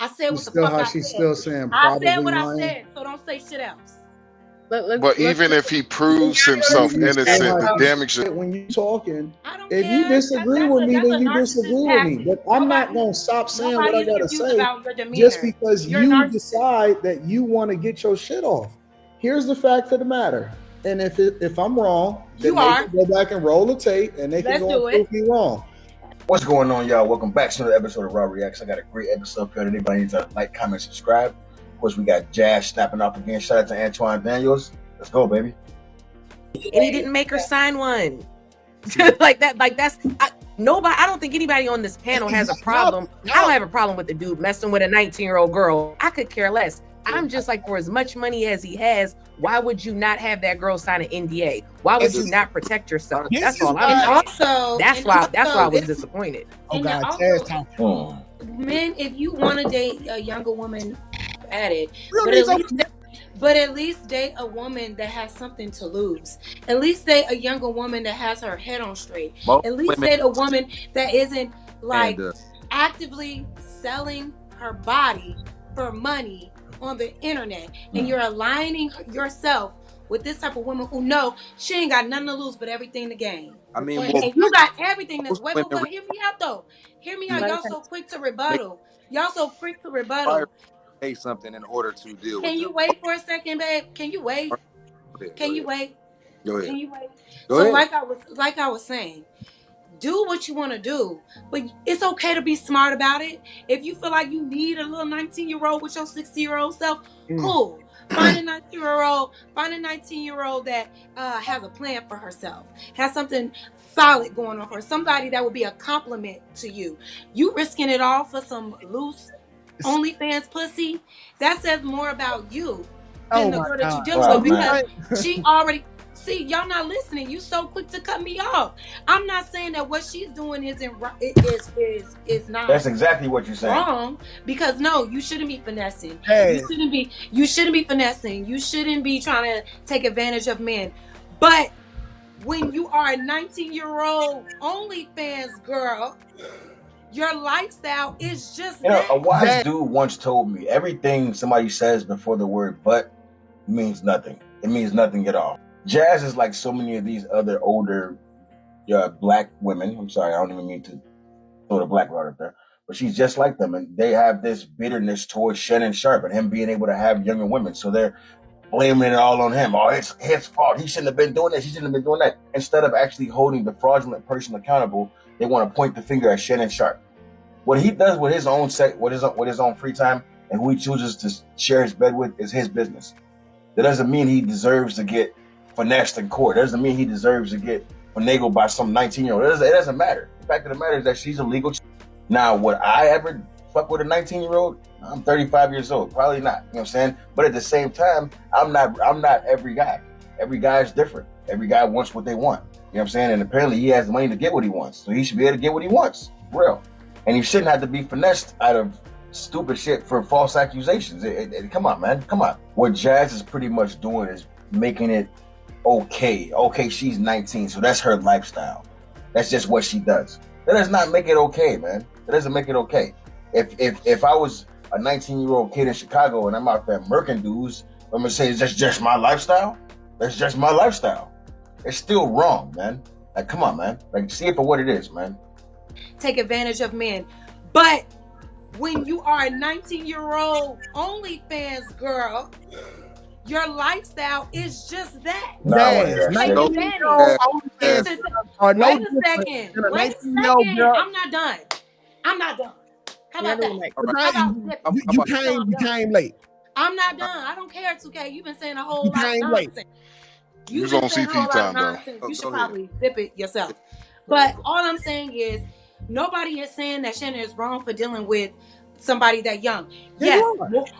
I said what the Still fuck how I she's said. still saying I said probably what I lying. said, so don't say shit else. But even if he proves himself You still innocent, how the she damage. said when you talking. I don't If you care. disagree with me, That's then a you disagree narcissist with me. tactic. But I'm not gonna stop saying what Nobody I is gotta confused say about your demeanor. just because You're a you narcissist. decide that you want to get your shit off. Here's the fact of the matter. And if I'm wrong, then they can go back and roll the tape and they can go and prove me wrong. What's going on, y'all? Welcome back to another episode of Raw Reacts. I got a great episode for anybody needs to like, comment, subscribe. Of course, we got Jazz snapping off again. Shout out to Antoine Daniels. Let's go, baby. And he didn't make her sign one. Like that's nobody. I don't think anybody on this panel has a problem. I don't have a problem with the dude messing with a 19-year-old girl. I could care less. I'm just like, for as much money as he has, why would you not have that girl sign an NDA? Why would you not protect yourself? That's all I'm saying. That's why I was disappointed. Oh God, also, men, if you want to date a younger woman, at it. But at least date a woman that has something to lose. At least date a younger woman that has her head on straight. At least date a woman that isn't like actively selling her body for money on the internet. And you're aligning yourself with this type of woman who know she ain't got nothing to lose but everything to gain. I mean, and you got everything to wait, hear me out though. Hear me out. Y'all so quick to rebuttal. Say something in order to deal with. Can you wait for a second, babe? Can you wait? Can you wait? Go ahead. Can you wait? Go ahead. Like I was saying, do what you want to do, but it's okay to be smart about it. If you feel like you need a little 19-year-old with your 60-year-old self, cool. Find a 19-year-old that has a plan for herself, has something solid going on for her, somebody that would be a compliment to you. You risking it all for some loose OnlyFans pussy? That says more about you than the girl that you dealing with, because she already. See, y'all not listening. You so quick to cut me off. I'm not saying that what she's doing isn't right. Is not. That's exactly what you're saying. Wrong, because no, you shouldn't be finessing. Hey. You shouldn't be finessing. You shouldn't be trying to take advantage of men. But when you are a 19-year-old OnlyFans girl, your lifestyle is just that. A wise dude once told me, everything somebody says before the word "but" means nothing. It means nothing at all. Jazz is like so many of these other older black women. I'm sorry, I don't even mean to throw the black right up there, but she's just like them, and they have this bitterness towards Shannon Sharpe and him being able to have younger women. So they're blaming it all on him. Oh, it's his fault. He shouldn't have been doing this. He shouldn't have been doing that. Instead of actually holding the fraudulent person accountable, they want to point the finger at Shannon Sharpe. What he does with his own with his own free time and who he chooses to share his bed with is his business. That doesn't mean he deserves to get finessed in court. It doesn't mean he deserves to get finagled by some 19-year-old. It doesn't matter. The fact of the matter is that she's illegal. Now, would I ever fuck with a 19-year-old? I'm 35 years old. Probably not. You know what I'm saying? But at the same time, I'm not every guy. Every guy is different. Every guy wants what they want. You know what I'm saying? And apparently he has the money to get what he wants. So he should be able to get what he wants. Real. And he shouldn't have to be finessed out of stupid shit for false accusations. Come on, man. Come on. What Jazz is pretty much doing is making it okay, she's 19, so that's her lifestyle. That's just what she does. That does not make it okay, man. That doesn't make it okay. If I was a 19-year-old kid in Chicago and I'm out there murking dudes, I'm gonna say that's just my lifestyle. That's just my lifestyle. It's still wrong, man. Like, come on, man. Like, see it for what it is, man. Take advantage of men, but when you are a 19-year-old OnlyFans girl, your lifestyle is just that. No, Wait a second. I'm not done. How about that? You came late. I'm not done. I don't care, 2K. You've been saying a whole lot of nonsense. You've been saying a whole lot of nonsense. You should probably zip it yourself. But all I'm saying is, nobody is saying that Shannon is wrong for dealing with somebody that young. Yes,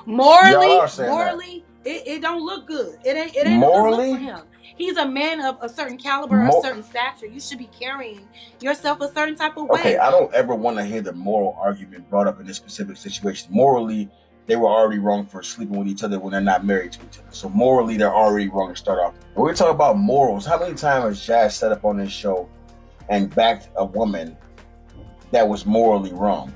morally, it don't look good. It ain't morally. Good look for him. He's a man of a certain caliber, a certain stature. You should be carrying yourself a certain type of way. Okay, I don't ever want to hear the moral argument brought up in this specific situation. Morally, they were already wrong for sleeping with each other when they're not married to each other. So morally, they're already wrong to start off. When we talk about morals, how many times has Jazz set up on this show and backed a woman that was morally wrong?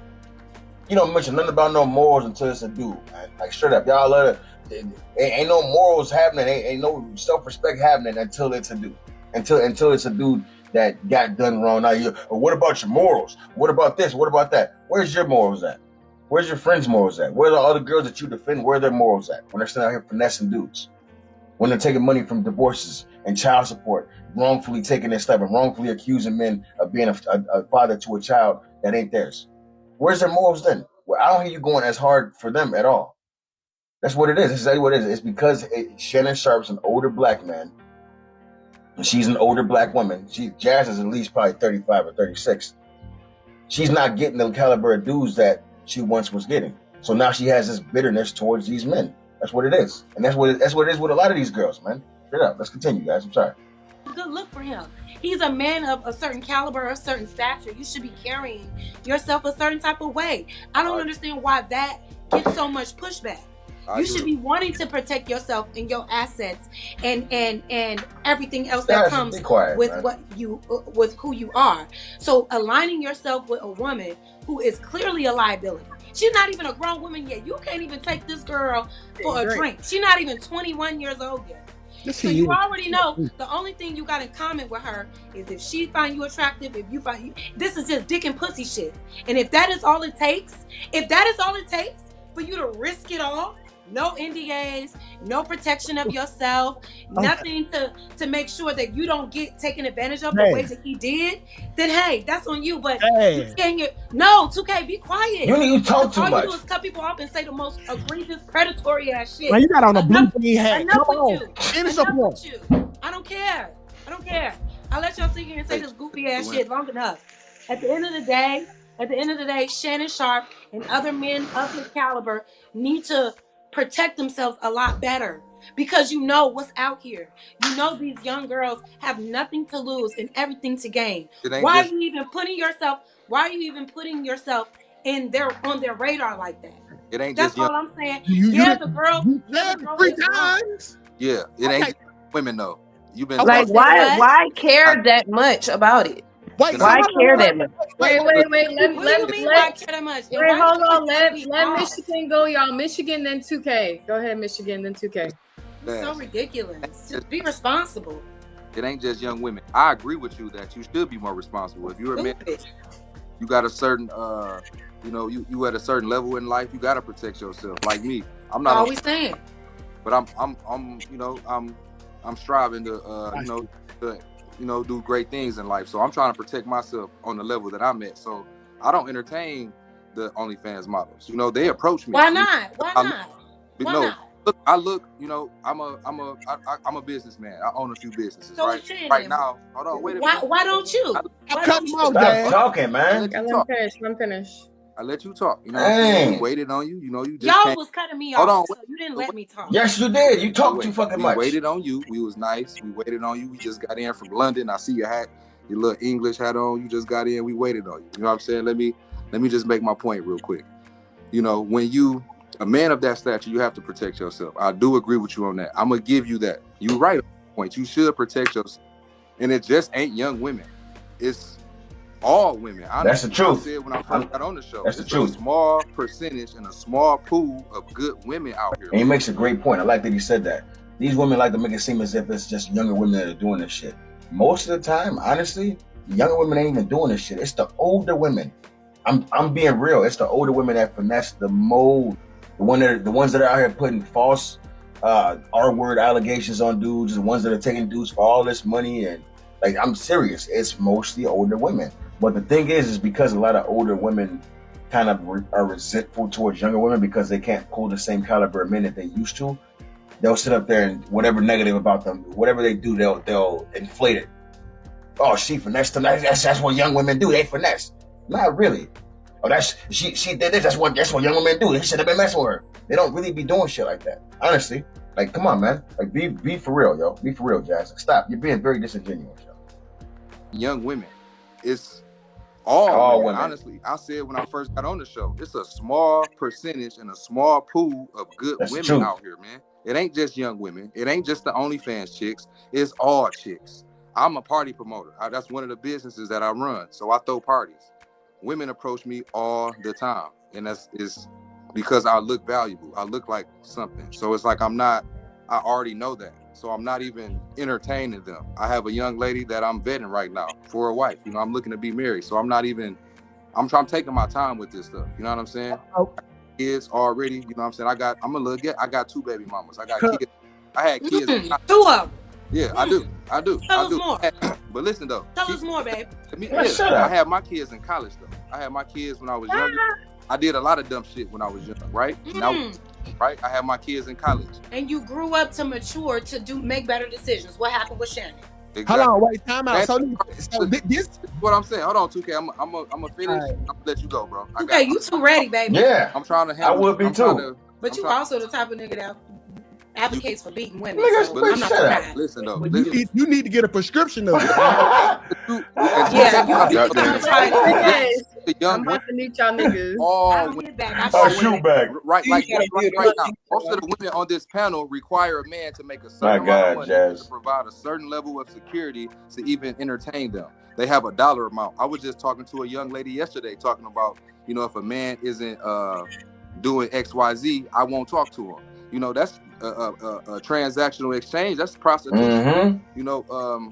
You don't mention nothing about no morals until it's a dude, man. Like straight up, y'all let it. Ain't no morals happening. Ain't no self-respect happening until it's a dude. Until it's a dude that got done wrong. Now you. What about your morals? What about this? What about that? Where's your morals at? Where's your friends' morals at? Where are the other girls that you defend? Where are their morals at? When they're still out here finessing dudes, when they're taking money from divorces and child support, wrongfully taking their stuff and wrongfully accusing men of being a father to a child that ain't theirs. Where's their morals then? Well, I don't hear you going as hard for them at all. That's what it is. This is exactly what it is. It's because Shannon Sharpe's an older black man. And she's an older black woman. Jazz is at least probably 35 or 36. She's not getting the caliber of dudes that she once was getting. So now she has this bitterness towards these men. That's what it is. And that's what it is with a lot of these girls, man. Straight up. Let's continue, guys. I'm sorry. Good look for him. He's a man of a certain caliber, a certain stature. You should be carrying yourself a certain type of way. I don't understand why that gets so much pushback. You should be wanting to protect yourself and your assets and everything else that comes with who you are. So aligning yourself with a woman who is clearly a liability. She's not even a grown woman yet. You can't even take this girl for a drink. She's not even 21 years old yet. So you already know the only thing you got in common with her is if she find you attractive, if you find you, this is just dick and pussy shit. And if that is all it takes for you to risk it all, no NDAs, no protection of yourself, nothing to make sure that you don't get taken advantage of the way that he did, then hey, that's on you. But you can't get, no, 2K, be quiet. You talk too much. All you do is cut people off and say the most egregious, predatory ass shit. Man, you got on a blue green hat. Enough with you. I don't care. I'll let y'all sit here and say this goofy ass shit long enough. At the end of the day, Shannon Sharpe and other men of his caliber need to protect themselves a lot better, because you know what's out here. You know these young girls have nothing to lose and everything to gain. Why are you even putting yourself on their radar like that? It ain't That's just all I'm saying. The girl three times. Yeah, it ain't just women though. You've been like why care that much about it? Wait, why care that much? Wait. Why care that much? Wait, hold on. Let Michigan go, y'all. Michigan, then 2K. Go ahead, Michigan, then 2K. It's so ridiculous. Just be responsible. It ain't just young women. I agree with you that you should be more responsible. If you're a man, you got a certain, you at a certain level in life. You got to protect yourself. Like me, I'm not always saying, but I'm striving to, do great things in life. So I'm trying to protect myself on the level that I'm at. So I don't entertain the OnlyFans models. They approach me. Why not? Look, I'm a businessman. I own a few businesses, so right? Right now, hold on, wait a minute. Why don't you? Stop talking, man. Let him finish. I let you talk. We waited on you. You just y'all was cutting me off. Hold on, so you didn't let me talk. Yes, you did. You talked too fucking much. We waited on you. We was nice. We waited on you. We just got in from London. I see your hat, your little English hat on. You just got in. We waited on you. You know what I'm saying? Let me just make my point real quick. When you a man of that stature, you have to protect yourself. I do agree with you on that. I'm gonna give you that. You're right on the point. You should protect yourself, and it just ain't young women. It's all women. That's the truth. I said when I first got on the show. That's the truth. A small percentage and a small pool of good women out here. And he makes a great point. I like that he said that. These women like to make it seem as if it's just younger women that are doing this shit. Most of the time, honestly, younger women ain't even doing this shit. It's the older women. I'm being real. It's the older women that finesse the mold. The ones that are out here putting false R-word allegations on dudes, the ones that are taking dudes for all this money, and like, I'm serious. It's mostly older women. But the thing is because a lot of older women kind of are resentful towards younger women because they can't pull the same caliber of men that they used to. They'll sit up there and whatever negative about them, whatever they do, they'll inflate it. Oh, she finessed them. That's what young women do. They finesse. Not really. Oh, she did this. That's what young women do. They should have been messing with her. They don't really be doing shit like that. Honestly, like, come on, man. Like, be for real, yo. Be for real, Jazz. Like, stop. You're being very disingenuous, yo. Young women. It's all women. Women. Honestly, I said when I first got on the show, it's a small percentage and a small pool of good women out here, man. It ain't just young women. It ain't just the OnlyFans chicks. It's all chicks. I'm a party promoter. That's one of the businesses that I run. So I throw parties. Women approach me all the time. and is because I look valuable. I look like something. So it's like I already know that. So I'm not even entertaining them. I have a young lady that I'm vetting right now for a wife. You know, I'm looking to be married. So I'm taking my time with this stuff. You know what I'm saying? Kids already, you know what I'm saying? I got 2 baby mamas. I got kids. I had kids. 2 of them. Yeah, I do. Tell us more. But listen though. Tell us more, babe. I had my kids in college though. I had my kids when I was younger. I did a lot of dumb shit when I was young, right? Right? I had my kids in college. And you grew up to mature to make better decisions. What happened with Shannon? Exactly. Hold on, wait, time out. So this what I'm saying. Hold on, 2K. I'm gonna finish. Right. I'm gonna let you go, bro. Okay, you too ready, baby. Yeah. I'm trying to handle. I would be too. But you also the type of nigga that advocates for beating women. So I'm not surprised. Listen though. You need to get a prescription of it. I'm about to meet y'all niggas. Shoot back. Right now. Most of the women on this panel require a man to make a certain amount of money to provide a certain level of security to even entertain them. They have a dollar amount. I was just talking to a young lady yesterday talking about, you know, if a man isn't doing XYZ, I won't talk to him. You know, that's a transactional exchange. That's prostitution. You know,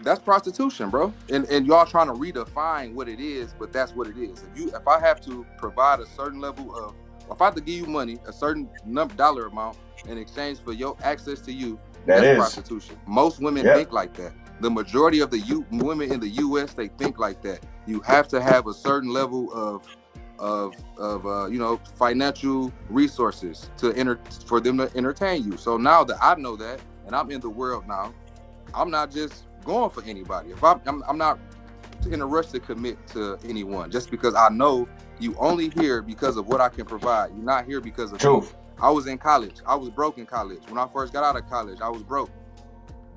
that's prostitution, bro. And y'all trying to redefine what it is, but that's what it is. If I have to provide a certain level of, if I have to give you money, a certain dollar amount in exchange for your access to you, that's prostitution. Most women think like that. The majority of the women in the U.S., they think like that. You have to have a certain level of you know, financial resources for them to entertain you. So now that I know that, and I'm in the world now, I'm not just going for anybody. If I'm not in a rush to commit to anyone just because I know you only here because of what I can provide. You're not here because of truth. I was in college. I was broke in college. When I first got out of college, I was broke.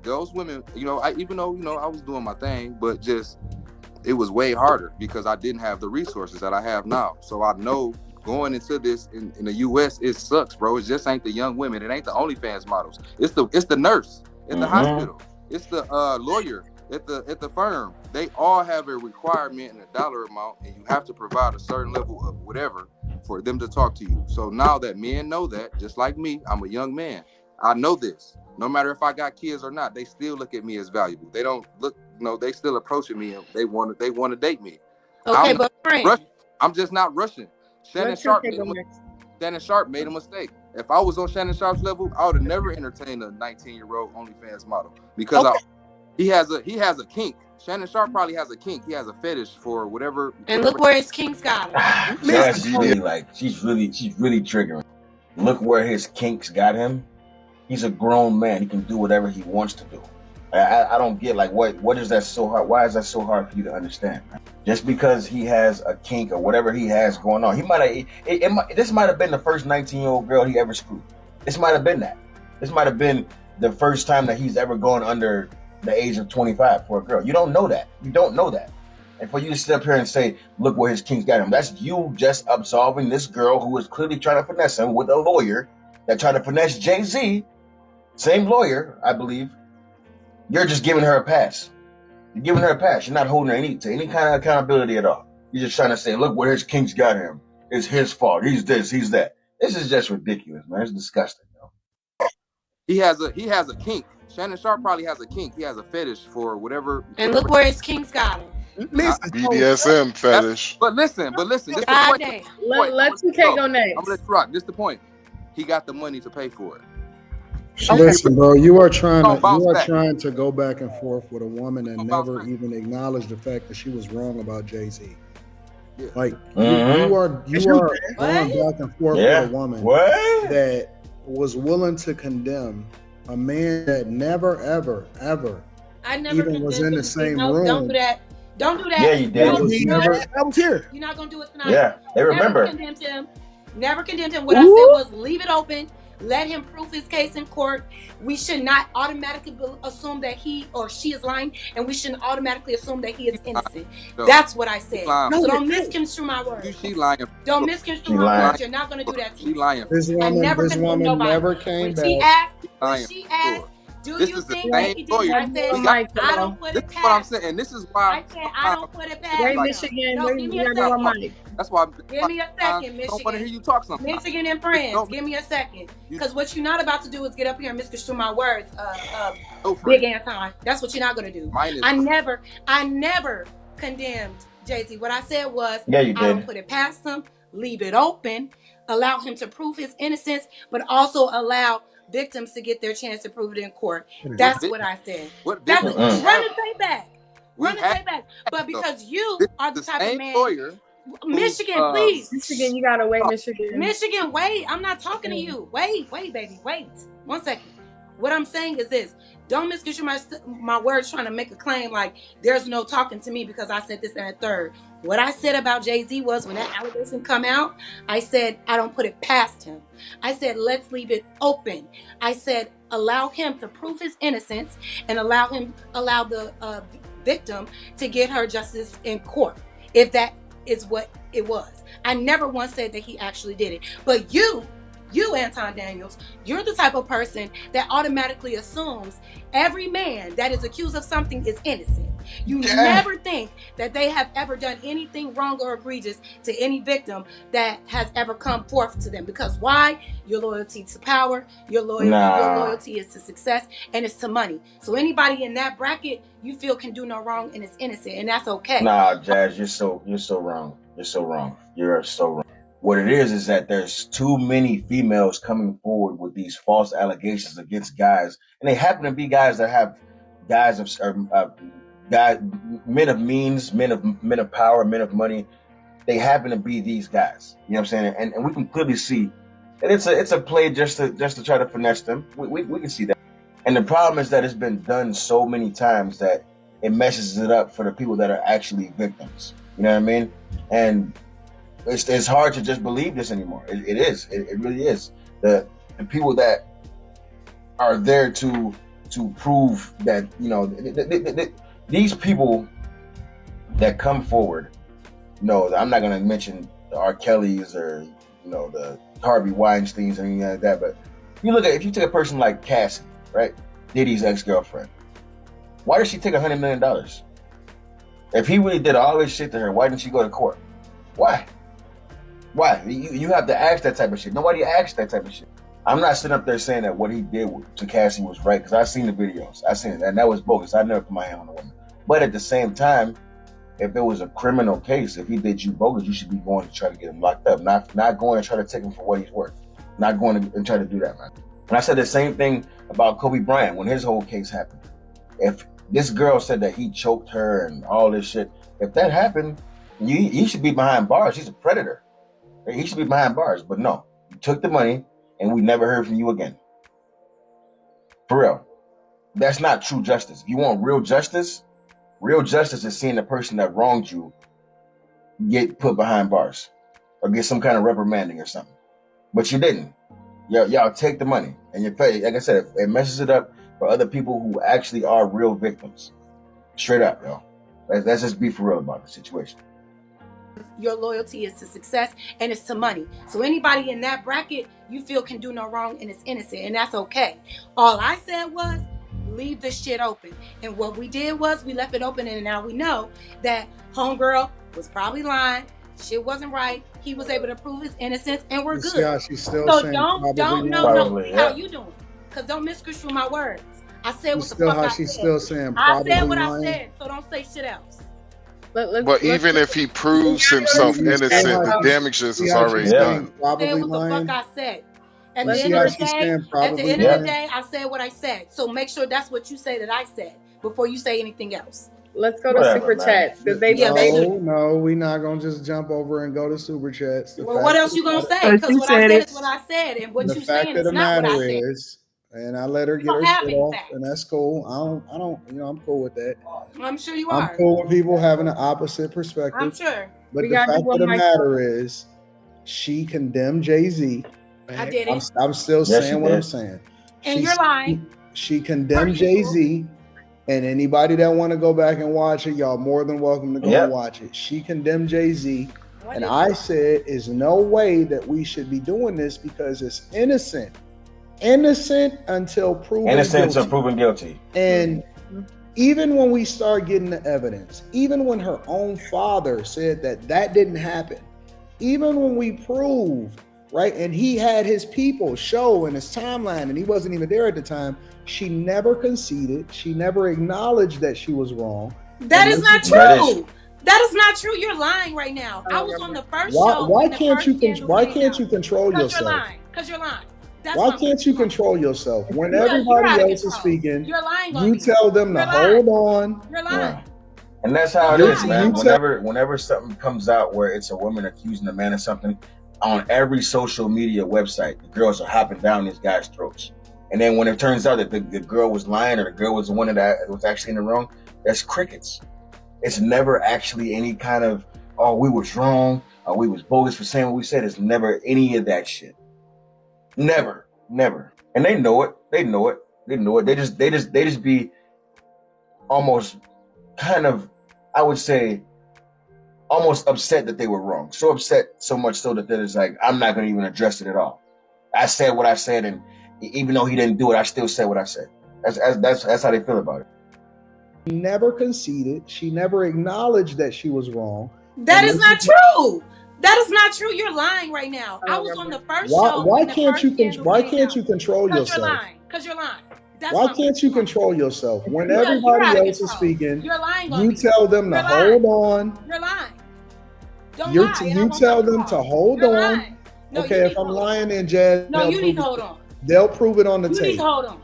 Those women, you know, even though, you know, I was doing my thing, but just it was way harder because I didn't have the resources that I have now. So I know going into this in the US, it sucks, bro. It just ain't the young women. It ain't the OnlyFans models. It's the nurse in the hospital. It's the lawyer at the firm. They all have a requirement and a dollar amount, and you have to provide a certain level of whatever for them to talk to you. So now that men know that, just like me, I'm a young man. I know this. No matter if I got kids or not, they still look at me as valuable. They don't look, you know, they still approaching me and they want to date me. Okay, but I'm just not rushing. Shannon Sharpe made a mistake. If I was on Shannon Sharpe's level, I would have never entertained a 19-year-old OnlyFans model because he has a kink. Shannon Sharpe probably has a kink. He has a fetish for whatever. And look where his kinks got him. That's really she's really triggering. Look where his kinks got him. He's a grown man. He can do whatever he wants to do. I don't get what is that so hard? Why is that so hard for you to understand? Man? Just because he has a kink or whatever he has going on, he might have. This might have been the first 19-year-old girl he ever screwed. This might have been that. This might have been the first time that he's ever gone under the age of 25 for a girl. You don't know that. You don't know that. And for you to sit up here and say, look where his kinks got him, that's you just absolving this girl who was clearly trying to finesse him with a lawyer that tried to finesse Jay-Z. Same lawyer, I believe. You're just giving her a pass. You're giving her a pass. You're not holding her to any kind of accountability at all. You're just trying to say, look where his kinks got him. It's his fault. He's this, he's that. This is just ridiculous, man. It's disgusting, yo. He has a kink. Shannon Sharpe probably has a kink. He has a fetish for whatever. And look where his kinks got him. BDSM fetish. But listen. This the point. Let 2K go next. I'm gonna let you rock. This the point. He got the money to pay for it. Listen, bro, you are trying to go back and forth with a woman and never even acknowledge the fact that she was wrong about Jay-Z. Yeah. Like you are going back and forth with a woman that was willing to condemn a man that never, ever, ever even was in the same room. Don't do that. Don't do that. Yeah, you did. I was here. You're not gonna do it tonight. Yeah, they remember. Never condemned him. What I said was leave it open. Let him prove his case in court. We should not automatically assume that he or she is lying, and we shouldn't automatically assume that he is innocent. That's what I said. So don't misconstrue my words. She lying. Don't misconstrue my words. You're not going to do that to me. She lying. This woman never came back. Do this you is the think same that he did? lawyer. I said, I don't put This it is what I'm past. saying. This is why I said, I don't put it past. Wait, him. Michigan. No, Wait, give me you a gotta go on second. mic. That's why. Give me a second, I don't want to hear Michigan. you talk sometimes. Michigan and friends, give me a second. Because what you're not about to do is get up here and misconstrue my words, Big Anton. That's what you're not going to do. I never condemned Jay-Z. What I said was, I don't put it past him, leave it open, allow him to prove his innocence, but also allow victims to get their chance to prove it in court. That's what I said. That's it. Run the tape back. Run the tape back. But because you are the type of man. Lawyer Michigan, please. Michigan, you gotta wait, Michigan. Michigan, wait. I'm not talking to you. Wait, baby, wait. 1 second. What I'm saying is this. Don't misconstrue my words trying to make a claim like there's no talking to me because I said this and a third. What I said about Jay-Z was when that allegation come out, I said, I don't put it past him. I said, let's leave it open. I said, allow him to prove his innocence and allow the victim to get her justice in court. If that is what it was. I never once said that he actually did it. But you, Anton Daniels, you're the type of person that automatically assumes every man that is accused of something is innocent. You never think that they have ever done anything wrong or egregious to any victim that has ever come forth to them. Because why? Your loyalty to power, your loyalty is to success, and it's to money. So anybody in that bracket you feel can do no wrong and is innocent, and that's okay. Nah, Jazz, you're so wrong. You're so wrong. You're so wrong. What it is that there's too many females coming forward with these false allegations against guys, and they happen to be guys that have men of means, men of power, men of money. They happen to be these guys. You know what I'm saying? And we can clearly see that it's a play just to try to finesse them. We can see that. And the problem is that it's been done so many times that it messes it up for the people that are actually victims. You know what I mean? And it's hard to just believe this anymore. It is. It really is. The people that are there to prove that, you know, these people that come forward. No, I'm not going to mention the R. Kellys or, you know, the Harvey Weinsteins or anything like that. But if you take a person like Cassie, right, Diddy's ex-girlfriend, why did she take $100 million? If he really did all this shit to her, why didn't she go to court? Why? You have to ask that type of shit. Nobody asks that type of shit. I'm not sitting up there saying that what he did to Cassie was right, because I've seen the videos. I seen it, and that was bogus. I never put my hand on a woman. But at the same time, if it was a criminal case, if he did you bogus, you should be going to try to get him locked up, not going to try to take him for what he's worth. Not going to and try to do that, man. And I said the same thing about Kobe Bryant when his whole case happened. If this girl said that he choked her and all this shit, if that happened, he should be behind bars. He's a predator. He should be behind bars. But no, you took the money and we never heard from you again. For real. That's not true justice. If you want real justice is seeing the person that wronged you get put behind bars or get some kind of reprimanding or something. But you didn't. Y'all take the money. And like I said, it messes it up for other people who actually are real victims. Straight up, y'all. Let's just be for real about the situation. Your loyalty is to success and it's to money. So anybody in that bracket you feel can do no wrong and is innocent, and that's okay. All I said was leave this shit open. And what we did was we left it open, and now we know that homegirl was probably lying. Shit wasn't right. He was able to prove his innocence, and we're good. Yeah, she's still so saying don't see how you doing. Because don't misconstrue my words. I said what the fuck I said. Still saying I said what I said, so don't say shit else. But even if he proves himself innocent, the damages is already done. Say what the fuck I said. At the end of the day, I said what I said. So make sure that's what you say that I said before you say anything else. Let's go to super chats because no, we're not gonna just jump over and go to super chats. Well, what else you gonna say? Because what I said is what I said, and what you saying is not what I said. And I let her get her shit off, and that's cool. I don't, I'm cool with that. I'm sure you are. I'm cool with people having an opposite perspective. I'm sure. But the fact of the matter is, she condemned Jay-Z. I did it. I'm still saying what I'm saying. And you're lying. She condemned Jay-Z, and anybody that want to go back and watch it, y'all more than welcome to go and watch it. She condemned Jay-Z, and I said, "There's no way that we should be doing this because it's innocent." innocent until proven guilty. And even when we start getting the evidence, even when her own father said that didn't happen, even when we proved, right, and he had his people show in his timeline and he wasn't even there at the time, she never conceded. She never acknowledged that she was wrong. That is not true. That is not true. You're lying right now. I was on the first show. Why can't you control yourself? Because you're lying. Why can't you control yourself? When everybody else is speaking, you're lying you tell them to hold on. You're lying. And that's how it is, man. Whenever something comes out where it's a woman accusing a man of something, on every social media website, the girls are hopping down these guys' throats. And then when it turns out that the girl was lying or the girl was the one that was actually in the wrong, that's crickets. It's never actually any kind of, oh, we was wrong, or we was bogus for saying what we said. It's never any of that shit. Never. And they know it. They just be almost kind of, I would say, almost upset that they were wrong. So upset, so much so that they're just like, I'm not going to even address it at all. I said what I said, and even though he didn't do it, I still said what I said. That's how they feel about it. She never conceded. She never acknowledged that she was wrong. That is not true. That is not true. You're lying right now. I was on the first show. Why can't you control yourself? Because you're lying. Why can't you control yourself? When everybody else is speaking, you're lying. You tell them to hold on. You're lying. You tell them to hold on. Okay, if I'm lying, then Jazz. No, you need to hold on. They'll prove it on the tape. You need to hold on.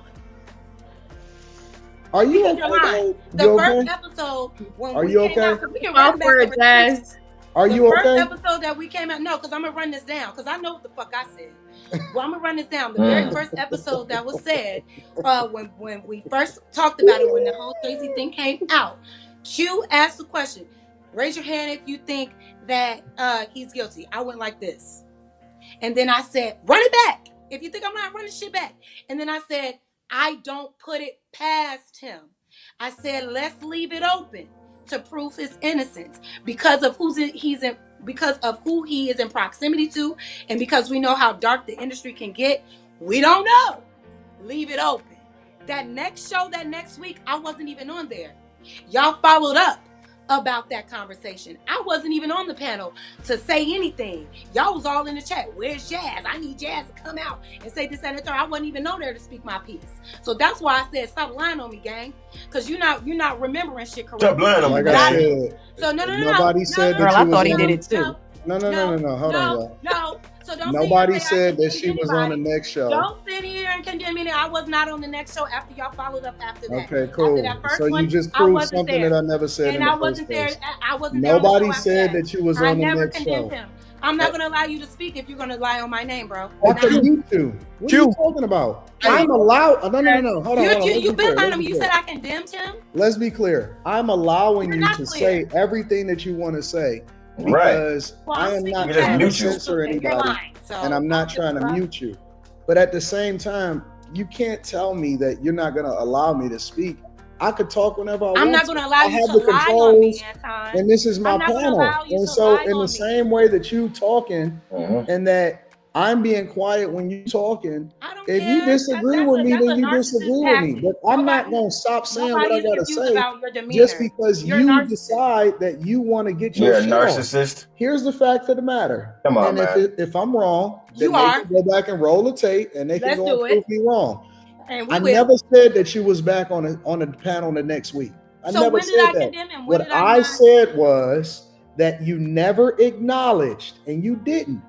Are you okay? The first episode when are you okay? Are you okay? The first episode that we came out, no, because I'm gonna run this down because I know what the fuck I said. Well, I'm gonna run this down. The very first episode that was said, when we first talked about it, when the whole Jay-Z thing came out, Q asked the question: "Raise your hand if you think that he's guilty." I went like this, and then I said, "Run it back if you think I'm not running shit back." And then I said, "I don't put it past him." I said, "Let's leave it open to prove his innocence because of who he is in proximity to, and because we know how dark the industry can get. We don't know. Leave it open." That next show, that next week, I wasn't even on there. Y'all followed up about that conversation. I wasn't even on the panel to say anything. Y'all was all in the chat. Where's Jazz? I need Jazz to come out and say this and the third. I wasn't even on there to speak my piece. So that's why I said stop lying on me, gang. Because you're not remembering shit correctly. Stop lying on me. Like I said, so nobody said that. Girl, I thought he did it too. No. Hold on, y'all. No. So don't nobody said that she was on the next show. Don't sit here and condemn me. I was not on the next show after y'all followed up after that. Okay, cool. So you just proved something that I never said. And I wasn't there. I wasn't there. Nobody said that you was on the next show. I'm not going to allow you to speak if you're going to lie on my name, bro. Okay, you two. What are you talking about? I'm allowed. No. Hold on. You've been lying on me. You said I condemned him. Let's be clear. I'm allowing you to say everything that you want to say. Because I am not trying to censor anybody, and I'm not trying to mute you. But at the same time, you can't tell me that you're not going to allow me to speak. I could talk whenever I want. I'm not going to allow you to lie on me, Anton. And this is my panel. And so in the same way that you talking and that I'm being quiet when you talking, if you disagree with me, then you disagree with me. But I'm not going to stop saying what I got to say just because you decide that you want to get your shit You're a narcissist. Here's the fact of the matter. Come on, man. If I'm wrong, then they can go back and roll the tape and they can go and prove me wrong. I never said that you was back on the panel the next week. I never said that. What I said was that you never acknowledged, and you didn't,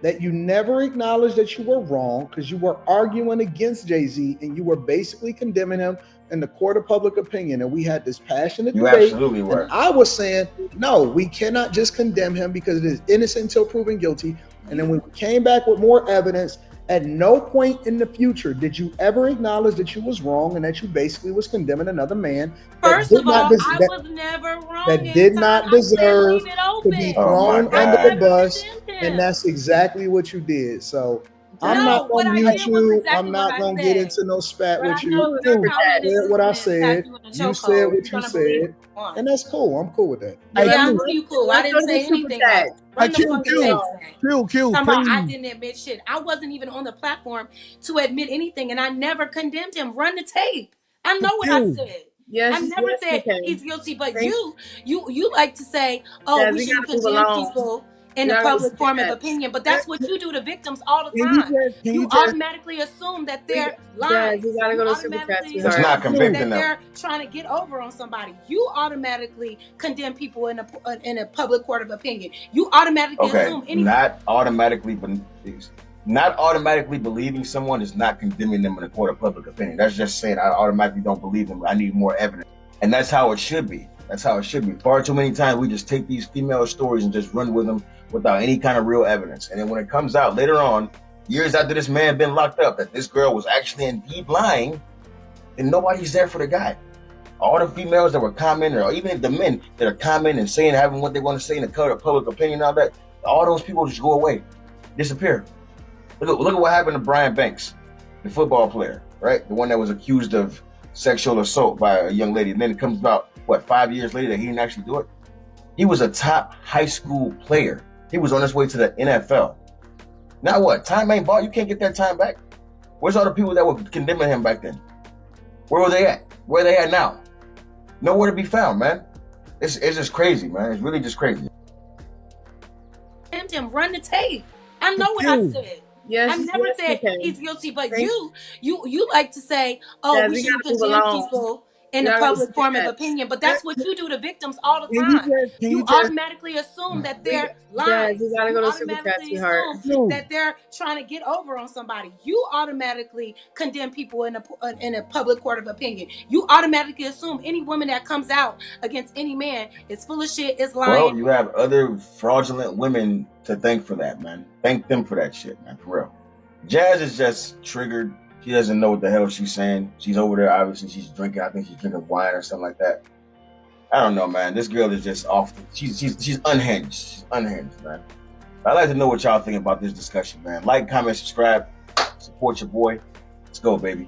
that you never acknowledged that you were wrong because you were arguing against Jay-Z and you were basically condemning him in the court of public opinion. And we had this passionate debate. You absolutely were. And I was saying, no, we cannot just condemn him because it is innocent until proven guilty. And then when we came back with more evidence, at no point in the future did you ever acknowledge that you was wrong and that you basically was condemning another man. First of all, I was never wrong. That did not deserve to be thrown under the bus, and that's exactly what you did. So I'm not gonna mute you. I'm not gonna get into no spat with you. I said what I said. You said what you said, and that's cool. I'm cool with that. Yeah, I'm you cool. I didn't say anything. Run the fucking tape. Q, I didn't admit shit. I wasn't even on the platform to admit anything, and I never condemned him. Run the tape. I know what I said. Yes, I never said he's guilty, but you like to say, oh, we shouldn't condemn people in the public form of opinion, but that's what you do to victims all the time. You automatically assume that they're lying. You gotta go to super chat. It's not convicting them. They're trying to get over on somebody. You automatically condemn people in a public court of opinion. You automatically assume anything. Not automatically believing someone is not condemning them in a court of public opinion. That's just saying I automatically don't believe them. I need more evidence. And that's how it should be. That's how it should be. Far too many times we just take these female stories and just run with them without any kind of real evidence. And then when it comes out later on, years after this man been locked up, that this girl was actually indeed lying, and nobody's there for the guy. All the females that were commenting, or even the men that are commenting and saying, having what they want to say in the court of public opinion, all that, all those people just go away, disappear. Look at what happened to Brian Banks, the football player, right? The one that was accused of sexual assault by a young lady. And then it comes about, 5 years later that he didn't actually do it? He was a top high school player. He was on his way to the NFL. Now what? Time ain't bought. You can't get that time back. Where's all the people that were condemning him back then? Where were they at? Where are they at now? Nowhere to be found, man. It's just crazy, man. It's really just crazy. Him, run the tape. I know what I said. Yes, I never said he's guilty, but you like to say, oh, we shouldn't condemn people in the public form of opinion, but that's what you do to victims all the time. You automatically assume that they're lying. You gotta go to super chat, sweetheart. That they're trying to get over on somebody. You automatically condemn people in a public court of opinion. You automatically assume any woman that comes out against any man is full of shit, is lying. Well, you have other fraudulent women to thank for that, man. Thank them for that shit, man, for real. Jazz is just triggered. She doesn't know what the hell she's saying. She's over there, obviously, she's drinking. I think she's drinking wine or something like that. I don't know, man. This girl is just off. She's unhinged. She's unhinged, man. I'd like to know what y'all think about this discussion, man. Like, comment, subscribe, support your boy. Let's go, baby.